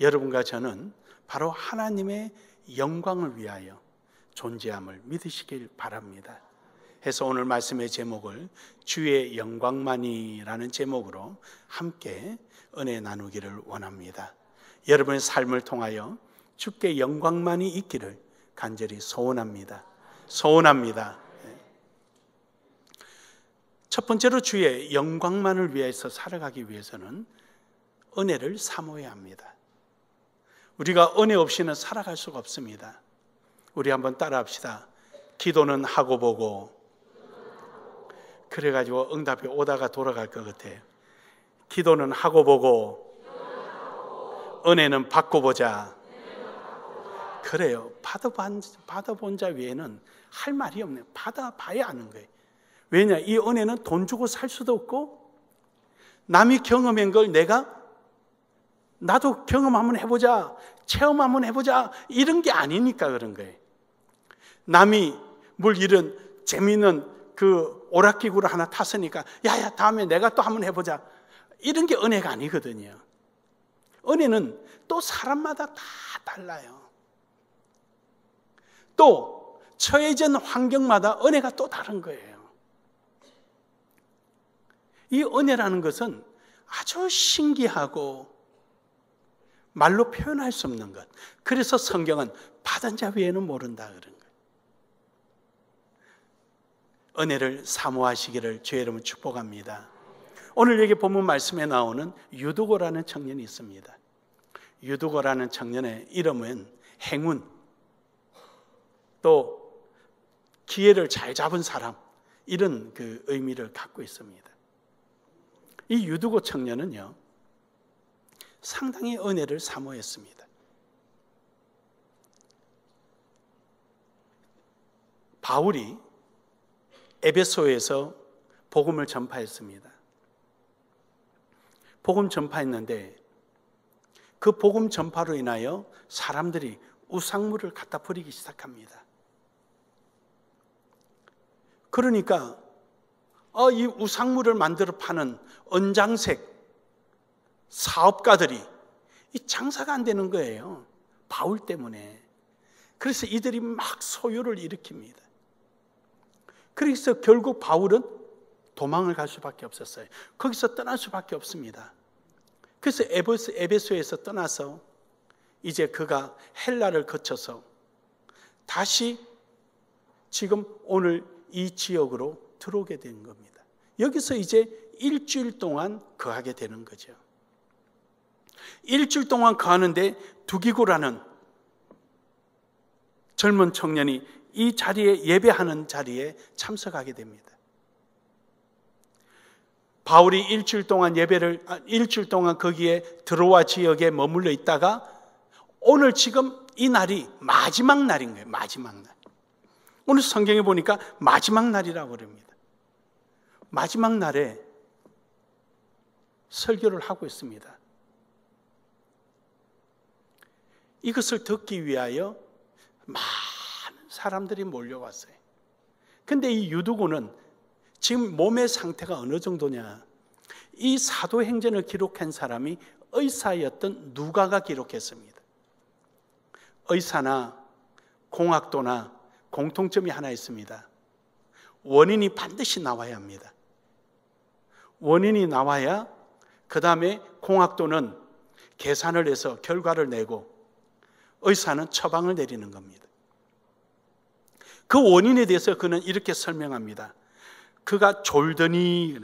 여러분과 저는 바로 하나님의 영광을 위하여 존재함을 믿으시길 바랍니다. 해서 오늘 말씀의 제목을 주의 영광만이라는 제목으로 함께 은혜 나누기를 원합니다. 여러분의 삶을 통하여 주께 영광만이 있기를 간절히 소원합니다. 첫 번째로 주의 영광만을 위해서 살아가기 위해서는 은혜를 사모해야 합니다. 우리가 은혜 없이는 살아갈 수가 없습니다. 우리 한번 따라합시다. 기도는 하고 보고, 그래가지고 응답이 오다가 돌아갈 것 같아요. 기도는 하고 보고, 은혜는 받고 보자. 그래요. 받아본 자 외에는 할 말이 없네요. 받아봐야 하는 거예요. 왜냐? 이 은혜는 돈 주고 살 수도 없고, 남이 경험한 걸 나도 경험 한번 해보자, 체험 한번 해보자, 이런 게 아니니까 그런 거예요. 남이 이런 재미있는 그 오락기구를 하나 탔으니까 야야 다음에 내가 또 한번 해보자, 이런 게 은혜가 아니거든요. 은혜는 또 사람마다 다 달라요. 또 처해진 환경마다 은혜가 또 다른 거예요. 이 은혜라는 것은 아주 신기하고 말로 표현할 수 없는 것. 그래서 성경은 받은 자 외에는 모른다 그런 거예요. 은혜를 사모하시기를 주의 이름으로 축복합니다. 오늘 여기 본문 말씀에 나오는 유두고라는 청년이 있습니다. 유두고라는 청년의 이름은 행운, 또 기회를 잘 잡은 사람, 이런 그 의미를 갖고 있습니다. 이 유두고 청년은요, 상당히 은혜를 사모했습니다. 바울이 에베소에서 복음을 전파했습니다. 복음 전파했는데 그 복음 전파로 인하여 사람들이 우상물을 갖다 버리기 시작합니다. 그러니까 이 우상물을 만들어 파는 언장색 사업가들이 이 장사가 안 되는 거예요. 바울 때문에. 그래서 이들이 막 소요를 일으킵니다. 그래서 결국 바울은 도망을 갈 수밖에 없었어요. 거기서 떠날 수밖에 없습니다. 그래서 에베소에서 떠나서 이제 그가 헬라를 거쳐서 다시 지금 오늘 이 지역으로 들어오게 된 겁니다. 여기서 이제 일주일 동안 거하게 되는 거죠. 일주일 동안 거하는데 두기고라는 젊은 청년이 이 자리에 예배하는 자리에 참석하게 됩니다. 바울이 일주일 동안 거기에 들어와 지역에 머물러 있다가 오늘 지금 이 날이 마지막 날인 거예요. 마지막 날. 오늘 성경에 보니까 마지막 날이라고 그럽니다. 마지막 날에 설교를 하고 있습니다. 이것을 듣기 위하여 많은 사람들이 몰려왔어요. 근데 이 유두고는 지금 몸의 상태가 어느 정도냐? 이 사도행전을 기록한 사람이 의사였던 누가가 기록했습니다. 의사나 공학도나 공통점이 하나 있습니다. 원인이 반드시 나와야 합니다. 원인이 나와야 그 다음에 공학도는 계산을 해서 결과를 내고 의사는 처방을 내리는 겁니다. 그 원인에 대해서 그는 이렇게 설명합니다. 그가 졸더니,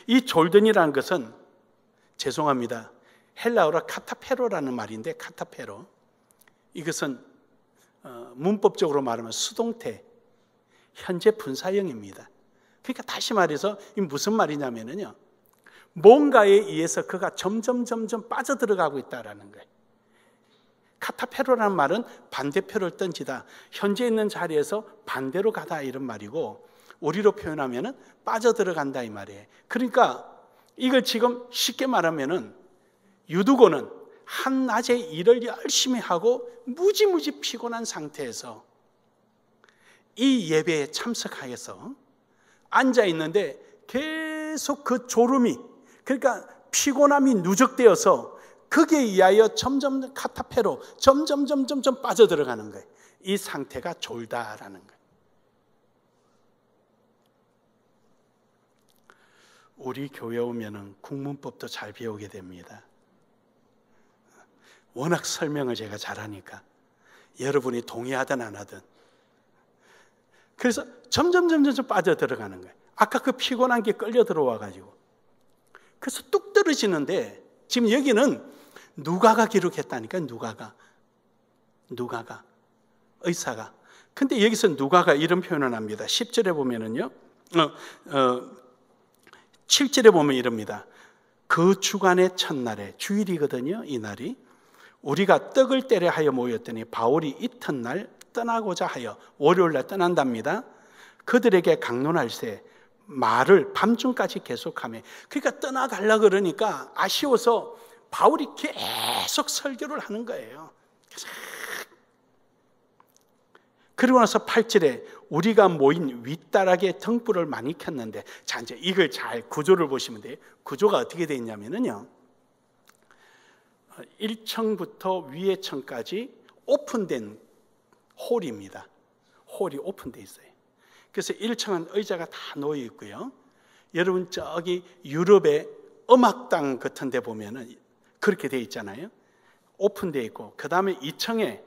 이 졸더니라는 것은 죄송합니다. 헬라어로 카타페로라는 말인데, 카타페로, 이것은 문법적으로 말하면 수동태, 현재 분사형입니다. 그러니까 다시 말해서 이 무슨 말이냐면요, 뭔가에 의해서 그가 점점 빠져들어가고 있다는 거예요. 카타페로라는 말은 반대표를 던지다, 현재 있는 자리에서 반대로 가다, 이런 말이고, 우리로 표현하면 빠져들어간다 이 말이에요. 그러니까 이걸 지금 쉽게 말하면 유두고는 한낮에 일을 열심히 하고 무지무지 피곤한 상태에서 이 예배에 참석하여서 앉아 있는데 계속 그 졸음이, 그러니까 피곤함이 누적되어서 그게 의하여 점점 카타페로 점점 빠져들어가는 거예요. 이 상태가 졸다라는 거예요. 우리 교회 오면은 국문법도 잘 배우게 됩니다. 워낙 설명을 제가 잘하니까 여러분이 동의하든 안 하든. 그래서 점점 빠져들어가는 거예요. 아까 그 피곤한 게 끌려 들어와가지고. 그래서 뚝 떨어지는데 지금 여기는 누가가 기록했다니까요. 누가가 의사가. 근데 여기서 누가가 이런 표현을 합니다. 10절에 보면은요. 7절에 보면 이럽니다. 그 주간의 첫날에 주일이거든요. 이 날이 우리가 떡을 떼려 하여 모였더니 바울이 이튿날 떠나고자 하여 월요일날 떠난답니다. 그들에게 강론할세 말을 밤중까지 계속하며, 그러니까 떠나가려고 그러니까 아쉬워서 바울이 계속 설교를 하는 거예요. 그리고 나서 8절에 우리가 모인 윗다락에 등불을 많이 켰는데, 자 이제 이걸 잘 구조를 보시면 돼요. 구조가 어떻게 되어 있냐면요, 1층부터 위에 층까지 오픈된 홀입니다. 홀이 오픈되어 있어요. 그래서 1층은 의자가 다 놓여 있고요. 여러분 저기 유럽의 음악당 같은 데 보면은 그렇게 되어 있잖아요. 오픈되어 있고, 그 다음에 2층에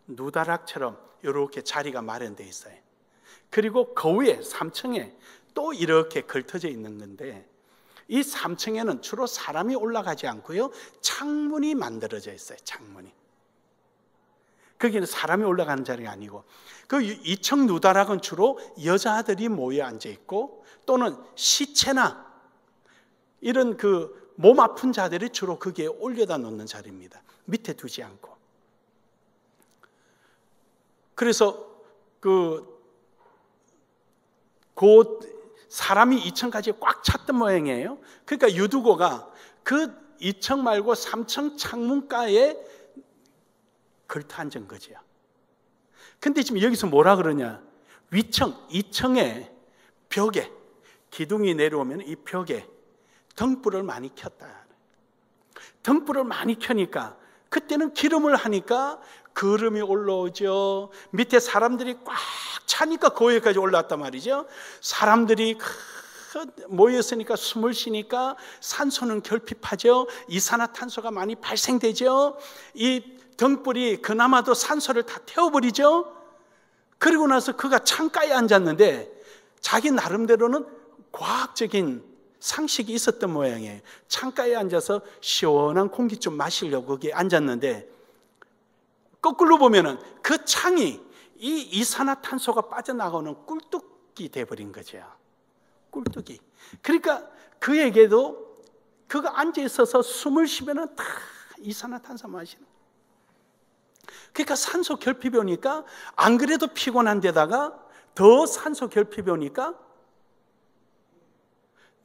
누다락처럼 이렇게 자리가 마련되어 있어요. 그리고 그 위에 3층에 또 이렇게 걸터져 있는 건데, 이 3층에는 주로 사람이 올라가지 않고요, 창문이 만들어져 있어요. 창문이. 거기는 사람이 올라가는 자리가 아니고, 그 2층 누다락은 주로 여자들이 모여 앉아 있고, 또는 시체나 이런 그 몸 아픈 자들이 주로 거기에 올려다 놓는 자리입니다. 밑에 두지 않고. 그래서 곧 사람이 2층까지 꽉 찼던 모양이에요. 그러니까 유두고가 그 2층 말고 3층 창문가에 걸터 앉은 거죠. 근데 지금 여기서 뭐라 그러냐, 위층, 2층에 벽에 기둥이 내려오면 이 벽에 등불을 많이 켰다. 등불을 많이 켜니까 그때는 기름을 하니까 거름이 올라오죠. 밑에 사람들이 꽉 차니까 거기까지 올라왔단 말이죠. 사람들이 모였으니까 숨을 쉬니까 산소는 결핍하죠. 이산화탄소가 많이 발생되죠. 이 등불이 그나마도 산소를 다 태워버리죠. 그리고 나서 그가 창가에 앉았는데 자기 나름대로는 과학적인 상식이 있었던 모양이에요. 창가에 앉아서 시원한 공기 좀 마시려고 거기에 앉았는데, 거꾸로 보면은 그 창이 이 이산화탄소가 빠져나가는 꿀뚝이 돼버린 거죠. 꿀뚝이. 그러니까 그에게도 그가 앉아 있어서 숨을 쉬면은 다 이산화탄소 마시는. 그러니까 산소 결핍이 오니까 안 그래도 피곤한 데다가 더 산소 결핍이 오니까,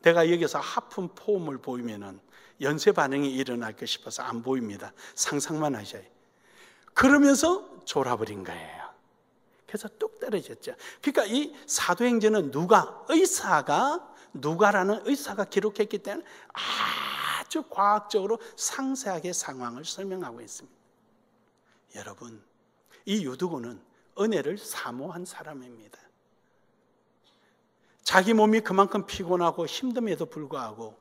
내가 여기서 하품 포음을 보이면은 연쇄 반응이 일어날까 싶어서 안 보입니다. 상상만 하셔요. 그러면서 졸아버린 거예요. 그래서 뚝 떨어졌죠. 그러니까 이 사도행전은 누가라는 의사가 기록했기 때문에 아주 과학적으로 상세하게 상황을 설명하고 있습니다. 여러분, 이 유두고는 은혜를 사모한 사람입니다. 자기 몸이 그만큼 피곤하고 힘듦에도 불구하고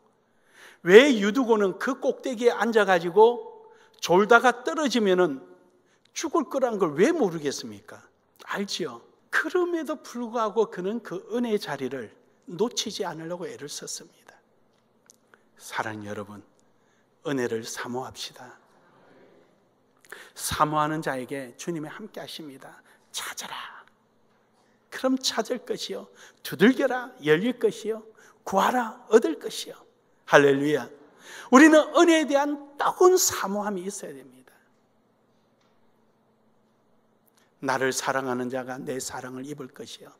왜 유두고는 그 꼭대기에 앉아가지고 졸다가 떨어지면은 죽을 거란 걸 왜 모르겠습니까? 알지요. 그럼에도 불구하고 그는 그 은혜의 자리를 놓치지 않으려고 애를 썼습니다. 사랑하는 여러분, 은혜를 사모합시다. 사모하는 자에게 주님이 함께 하십니다. 찾아라. 그럼 찾을 것이요. 두들겨라. 열릴 것이요. 구하라. 얻을 것이요. 할렐루야. 우리는 은혜에 대한 뜨거운 사모함이 있어야 됩니다. 나를 사랑하는 자가 내 사랑을 입을 것이요.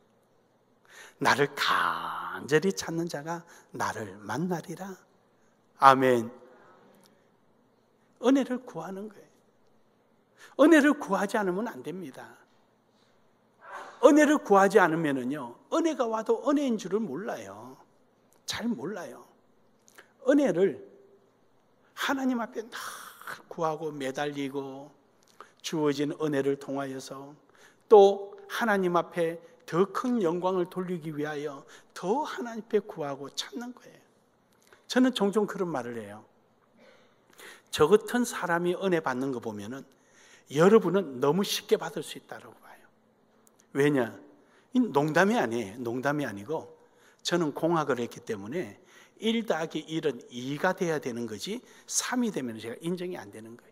나를 간절히 찾는 자가 나를 만나리라. 아멘. 은혜를 구하는 거예요. 은혜를 구하지 않으면 안 됩니다. 은혜를 구하지 않으면요, 은혜가 와도 은혜인 줄을 몰라요. 잘 몰라요. 은혜를 하나님 앞에 구하고 매달리고 주어진 은혜를 통하여서 또 하나님 앞에 더 큰 영광을 돌리기 위하여 더 하나님 앞에 구하고 찾는 거예요. 저는 종종 그런 말을 해요. 저 같은 사람이 은혜 받는 거 보면은 여러분은 너무 쉽게 받을 수 있다고 봐요. 왜냐? 농담이 아니에요. 농담이 아니고 저는 공학을 했기 때문에 1 더하기 1은 2가 돼야 되는 거지 3이 되면 제가 인정이 안 되는 거예요.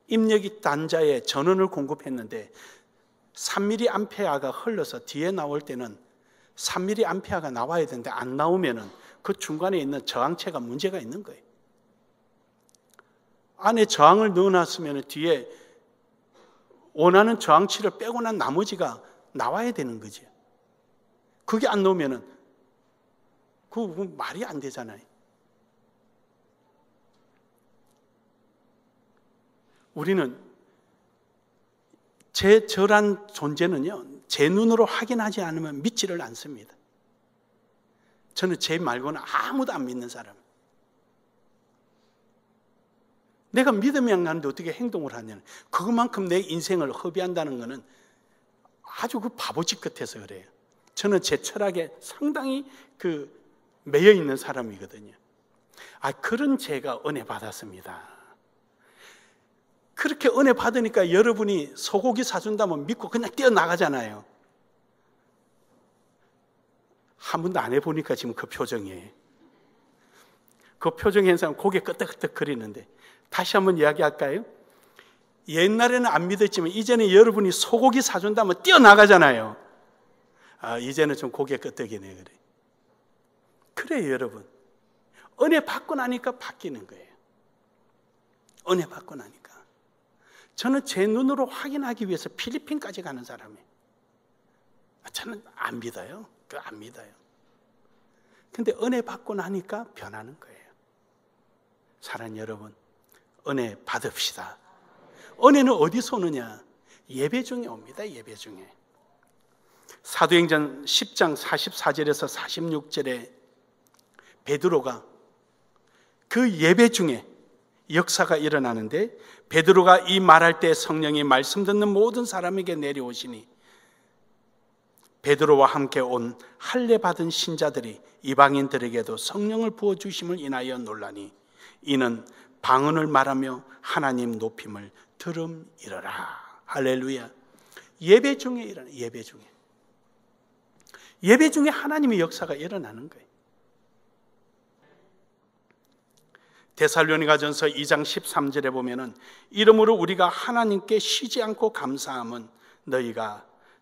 입력이 단자에 전원을 공급했는데 3mA가 흘러서 뒤에 나올 때는 3mA가 나와야 되는데 안 나오면은 그 중간에 있는 저항체가 문제가 있는 거예요. 안에 저항을 넣어놨으면 뒤에 원하는 저항치를 빼고 난 나머지가 나와야 되는 거죠. 그게 안 나오면은 그 말이 안 되잖아요. 우리는 저란 존재는요, 제 눈으로 확인하지 않으면 믿지를 않습니다. 저는 제 말고는 아무도 안 믿는 사람. 내가 믿음이 안 가는데 어떻게 행동을 하냐는, 그것만큼 내 인생을 허비한다는 것은 아주 그 바보짓 같아서 그래요. 저는 제 철학에 상당히 매여 있는 사람이거든요. 그런 제가 은혜 받았습니다. 그렇게 은혜 받으니까 여러분이 소고기 사준다면 믿고 그냥 뛰어나가잖아요. 한 번도 안 해보니까 지금 그 표정이에요. 그 표정의 현상은 고개 끄덕끄덕 거리는데, 다시 한번 이야기할까요? 옛날에는 안 믿었지만 이제는 여러분이 소고기 사준다면 뛰어나가잖아요. 이제는 좀 고개 끄덕이네. 그래요, 여러분. 은혜 받고 나니까 바뀌는 거예요. 은혜 받고 나니까. 저는 제 눈으로 확인하기 위해서 필리핀까지 가는 사람이에요. 저는 안 믿어요. 안 믿어요. 근데 은혜 받고 나니까 변하는 거예요. 사랑하는 여러분, 은혜 받읍시다. 은혜는 어디서 오느냐? 예배 중에 옵니다. 예배 중에. 사도행전 10장 44절에서 46절에 베드로가 그 예배 중에 역사가 일어나는데, 베드로가 이 말할 때 성령이 말씀 듣는 모든 사람에게 내려오시니 베드로와 함께 온 할례 받은 신자들이 이방인들에게도 성령을 부어주심을 인하여 놀라니 이는 방언을 말하며 하나님 높임을 들음이러라. 할렐루야. 예배 중에 일어나. 예배 중에 하나님의 역사가 일어나는 거예요. 데살로니가전서 2장 13절에 보면은 이러므로 우리가 하나님께 쉬지 않고 감사함은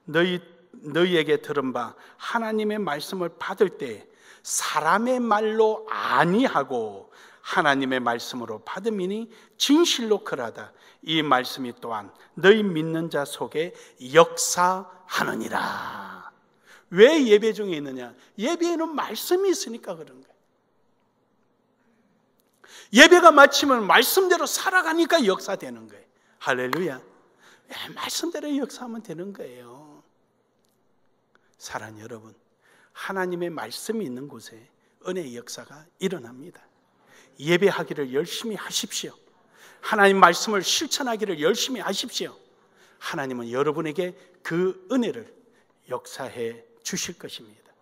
너희에게 들은 바 하나님의 말씀을 받을 때 사람의 말로 아니하고 하나님의 말씀으로 받음이니 진실로 그러하다. 이 말씀이 또한 너희 믿는 자 속에 역사하느니라. 왜 예배 중에 있느냐? 예배에는 말씀이 있으니까 그런 거예요. 예배가 마치면 말씀대로 살아가니까 역사되는 거예요. 할렐루야. 말씀대로 역사하면 되는 거예요. 사랑하는 여러분, 하나님의 말씀이 있는 곳에 은혜의 역사가 일어납니다. 예배하기를 열심히 하십시오. 하나님 말씀을 실천하기를 열심히 하십시오. 하나님은 여러분에게 그 은혜를 역사해 주실 것입니다.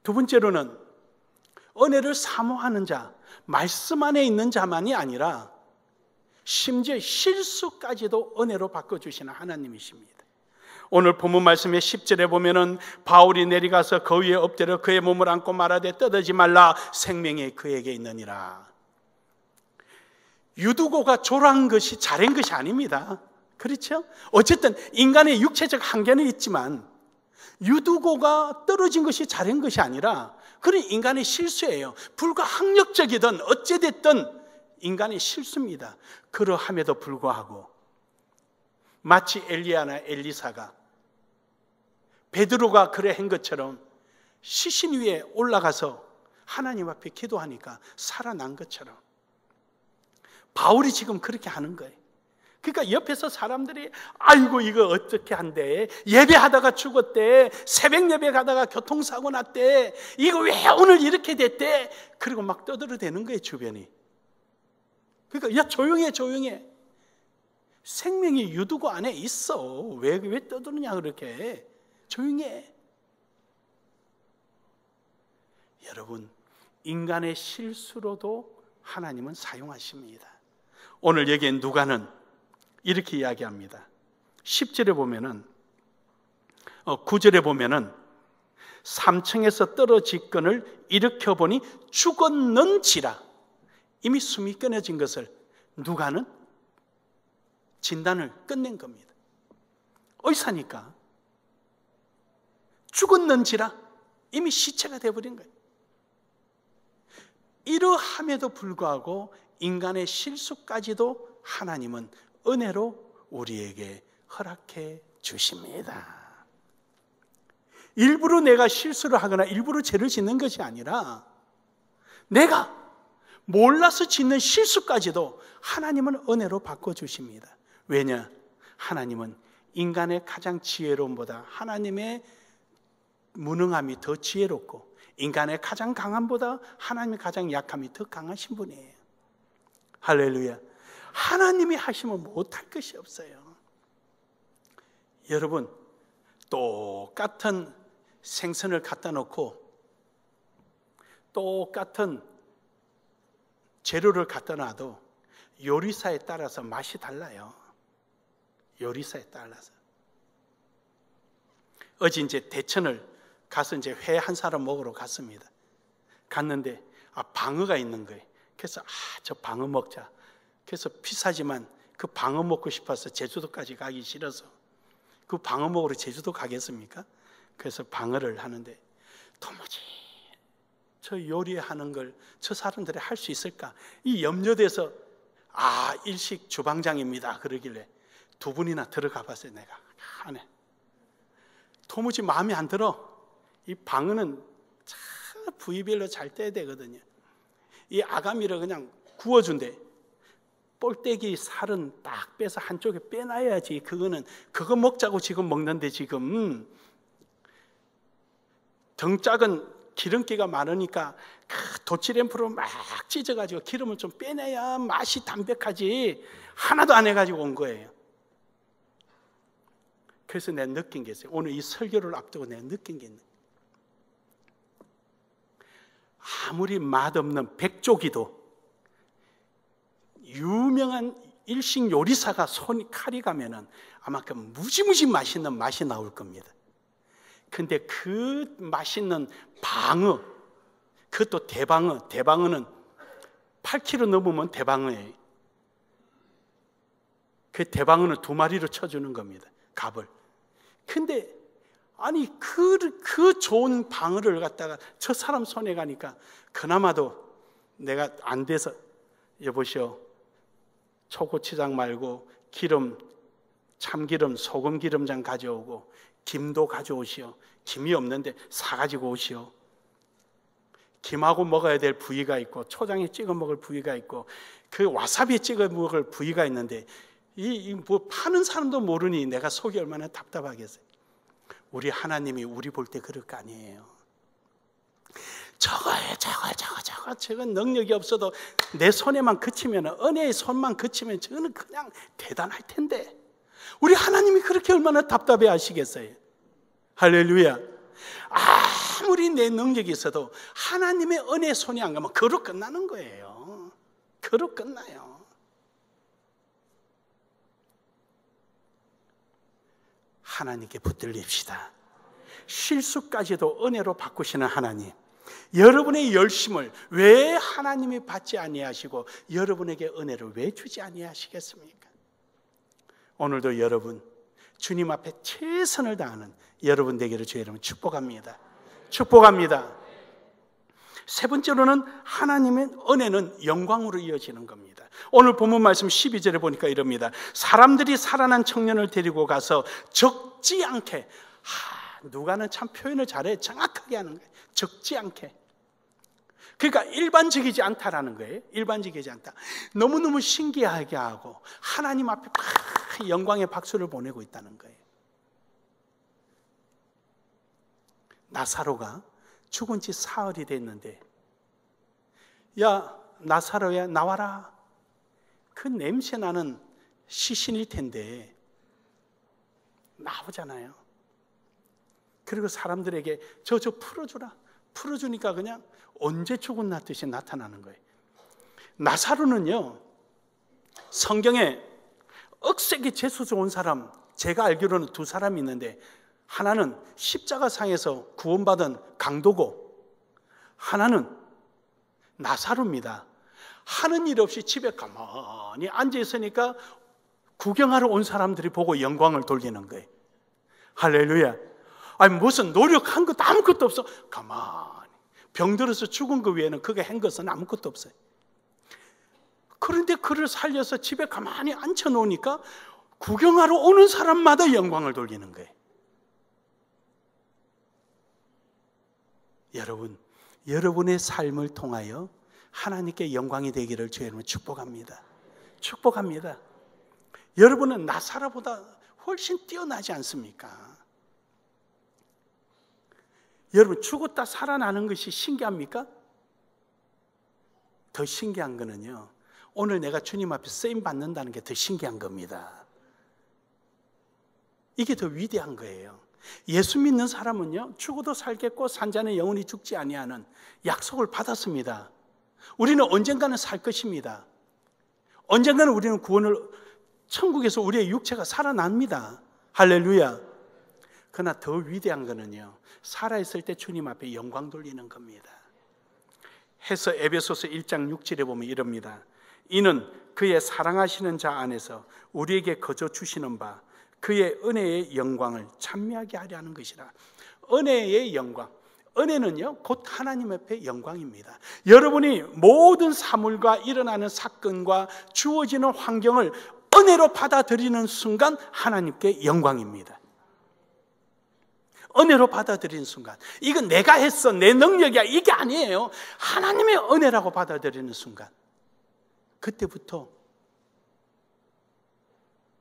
두 번째로는 은혜를 사모하는 자, 말씀 안에 있는 자만이 아니라 심지어 실수까지도 은혜로 바꿔주시는 하나님이십니다. 오늘 본문 말씀의 10절에 보면은 바울이 내려가서 그 위에 엎드려 그의 몸을 안고 말하되 떠들지 말라, 생명이 그에게 있느니라. 유두고가 조란 것이 잘한 것이 아닙니다. 그렇죠? 어쨌든 인간의 육체적 한계는 있지만 유두고가 떨어진 것이 잘한 것이 아니라 그런 인간의 실수예요. 불가항력적이든 어찌됐든 인간의 실수입니다. 그러함에도 불구하고 마치 엘리야나 엘리사가 베드로가 그래 한 것처럼 시신 위에 올라가서 하나님 앞에 기도하니까 살아난 것처럼 바울이 지금 그렇게 하는 거예요. 그러니까 옆에서 사람들이 아이고 이거 어떻게 한대, 예배하다가 죽었대, 새벽 예배 가다가 교통사고 났대, 이거 왜 오늘 이렇게 됐대, 그리고 막 떠들어대는 거예요. 주변이. 그러니까 야 조용해 조용해. 생명이 유두구 안에 있어. 왜 떠드느냐 그렇게. 조용해. 여러분, 인간의 실수로도 하나님은 사용하십니다. 오늘 여기에 누가는 이렇게 이야기합니다. 10절에 보면은 9절에 보면은 3층에서 떨어지건을 일으켜보니 죽었는지라. 이미 숨이 끊어진 것을 누가는 진단을 끝낸 겁니다. 의사니까 죽었는지라 이미 시체가 되어버린 거예요. 이러함에도 불구하고 인간의 실수까지도 하나님은 은혜로 우리에게 허락해 주십니다. 일부러 내가 실수를 하거나 일부러 죄를 짓는 것이 아니라 내가 몰라서 짓는 실수까지도 하나님은 은혜로 바꿔주십니다. 왜냐? 하나님은 인간의 가장 지혜로움보다 하나님의 무능함이 더 지혜롭고 인간의 가장 강함보다 하나님의 가장 약함이 더 강하신 분이에요. 할렐루야. 하나님이 하시면 못할 것이 없어요. 여러분, 똑같은 생선을 갖다 놓고 똑같은 재료를 갖다 놔도 요리사에 따라서 맛이 달라요. 요리사에 따라서. 어제 이제 대천을 가서 이제 회 한 사람 먹으러 갔습니다. 갔는데 방어가 있는 거예요. 그래서 저 방어 먹자. 그래서 비싸지만 그 방어 먹고 싶어서 제주도까지 가기 싫어서 그 방어 먹으러 제주도 가겠습니까? 그래서 방어를 하는데 도무지 저 요리하는 걸 저 사람들이 할 수 있을까? 이 염려돼서 일식 주방장입니다 그러길래 2분이나 들어가 봤어요. 내가 안에 도무지 마음에 안 들어. 이 방어는 참 부위별로 잘 떼야 되거든요. 이 아가미를 그냥 구워준대. 볼때기 살은 딱 빼서 한쪽에 빼놔야지. 그거 먹자고 지금 먹는데 지금 덩짝은 기름기가 많으니까 도치램프로 막 찢어가지고 기름을 좀 빼내야 맛이 담백하지. 하나도 안 해가지고 온 거예요. 그래서 내가 느낀 게 있어요. 오늘 이 설교를 앞두고 내가 느낀 게 있는. 아무리 맛없는 백조기도 유명한 일식 요리사가 칼이 가면은 아마 그 무지무지 맛있는 맛이 나올 겁니다. 근데 그 맛있는 방어, 그것도 대방어는 8kg 넘으면 대방어예요. 그 대방어는 2마리로 쳐주는 겁니다. 값을. 근데 아니 그 좋은 방어를 갖다가 저 사람 손에 가니까 그나마도 내가 안 돼서 여보시오, 초고추장 말고 기름, 참기름, 소금 기름장 가져오고 김도 가져오시오. 김이 없는데 사가지고 오시오. 김하고 먹어야 될 부위가 있고 초장에 찍어 먹을 부위가 있고 그 와사비에 찍어 먹을 부위가 있는데 뭐 파는 사람도 모르니 내가 속이 얼마나 답답하겠어요. 우리 하나님이 우리 볼 때 그럴 거 아니에요. 저건 능력이 없어도 내 손에만 그치면, 은혜의 손만 그치면 저거는 그냥 대단할 텐데 우리 하나님이 그렇게 얼마나 답답해 하시겠어요. 할렐루야. 아무리 내 능력이 있어도 하나님의 은혜의 손이 안 가면 그로 끝나는 거예요. 그로 끝나요. 하나님께 붙들립시다. 실수까지도 은혜로 바꾸시는 하나님, 여러분의 열심을 왜 하나님이 받지 아니하시고 여러분에게 은혜를 왜 주지 아니하시겠습니까? 오늘도 여러분 주님 앞에 최선을 다하는 여러분 되기를 주의 이름으로 축복합니다. 축복합니다. 세 번째로는 하나님의 은혜는 영광으로 이어지는 겁니다. 오늘 본문 말씀 12절에 보니까 이럽니다. 사람들이 살아난 청년을 데리고 가서 적지 않게, 누가는 참 표현을 잘해, 정확하게 하는 거예요. 적지 않게. 그러니까 일반적이지 않다라는 거예요. 일반적이지 않다. 너무너무 신기하게 하고 하나님 앞에 영광의 박수를 보내고 있다는 거예요. 나사로가 죽은 지 사흘이 됐는데, 야 나사로야 나와라. 그 냄새 나는 시신일 텐데 나오잖아요. 그리고 사람들에게 저 풀어주라. 풀어주니까 그냥 언제 죽었나듯이 나타나는 거예요. 나사로는요, 성경에 억세게 재수서 온 사람, 제가 알기로는 2사람이 있는데, 하나는 십자가상에서 구원받은 강도고 하나는 나사로입니다. 하는 일 없이 집에 가만히 앉아 있으니까 구경하러 온 사람들이 보고 영광을 돌리는 거예요. 할렐루야. 아니 무슨 노력한 것도 아무것도 없어. 가만히 병들어서 죽은 것 외에는 그게 한 것은 아무것도 없어요. 그런데 그를 살려서 집에 가만히 앉혀놓으니까 구경하러 오는 사람마다 영광을 돌리는 거예요. 여러분, 여러분의 삶을 통하여 하나님께 영광이 되기를 주의 이름으로 축복합니다. 축복합니다. 여러분은 나사로보다 훨씬 뛰어나지 않습니까? 여러분, 죽었다 살아나는 것이 신기합니까? 더 신기한 거는요, 오늘 내가 주님 앞에 쓰임 받는다는 게 더 신기한 겁니다. 이게 더 위대한 거예요. 예수 믿는 사람은요, 죽어도 살겠고 산자는 영원히 죽지 아니하는 약속을 받았습니다. 우리는 언젠가는 살 것입니다. 언젠가는 우리는 구원을, 천국에서 우리의 육체가 살아납니다. 할렐루야. 그러나 더 위대한 거는요, 살아있을 때 주님 앞에 영광 돌리는 겁니다. 해서 에베소서 1장 6절에 보면 이럽니다. 이는 그의 사랑하시는 자 안에서 우리에게 거저 주시는 바 그의 은혜의 영광을 찬미하게 하려 하는 것이라. 은혜의 영광, 은혜는요 곧 하나님 앞에 영광입니다. 여러분이 모든 사물과 일어나는 사건과 주어지는 환경을 은혜로 받아들이는 순간 하나님께 영광입니다. 은혜로 받아들이는 순간, 이건 내가 했어, 내 능력이야, 이게 아니에요. 하나님의 은혜라고 받아들이는 순간, 그때부터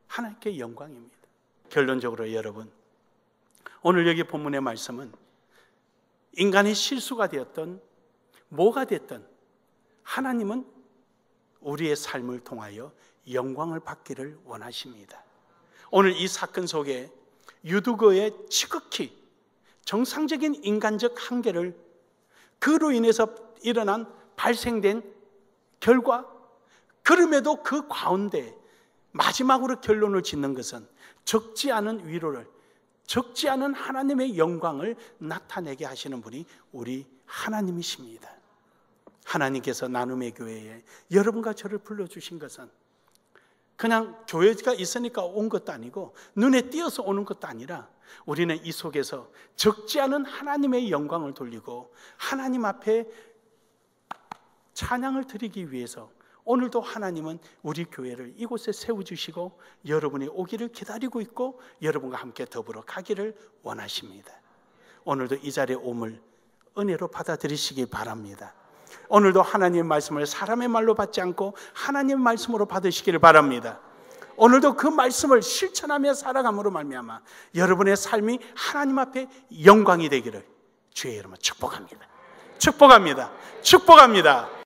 하나님께 영광입니다. 결론적으로 여러분, 오늘 여기 본문의 말씀은 인간의 실수가 되었던 뭐가 됐든 하나님은 우리의 삶을 통하여 영광을 받기를 원하십니다. 오늘 이 사건 속에 유두거의 지극히 정상적인 인간적 한계를, 그로 인해서 일어난 발생된 결과, 그럼에도 그 가운데 마지막으로 결론을 짓는 것은 적지 않은 위로를, 적지 않은 하나님의 영광을 나타내게 하시는 분이 우리 하나님이십니다. 하나님께서 나눔의 교회에 여러분과 저를 불러주신 것은 그냥 교회가 있으니까 온 것도 아니고 눈에 띄어서 오는 것도 아니라, 우리는 이 속에서 적지 않은 하나님의 영광을 돌리고 하나님 앞에 찬양을 드리기 위해서 오늘도 하나님은 우리 교회를 이곳에 세워주시고 여러분이 오기를 기다리고 있고 여러분과 함께 더불어 가기를 원하십니다. 오늘도 이 자리에 옴을 은혜로 받아들이시기 바랍니다. 오늘도 하나님의 말씀을 사람의 말로 받지 않고 하나님의 말씀으로 받으시기를 바랍니다. 오늘도 그 말씀을 실천하며 살아감으로 말미암아 여러분의 삶이 하나님 앞에 영광이 되기를 주의 이름으로 축복합니다. 축복합니다. 축복합니다.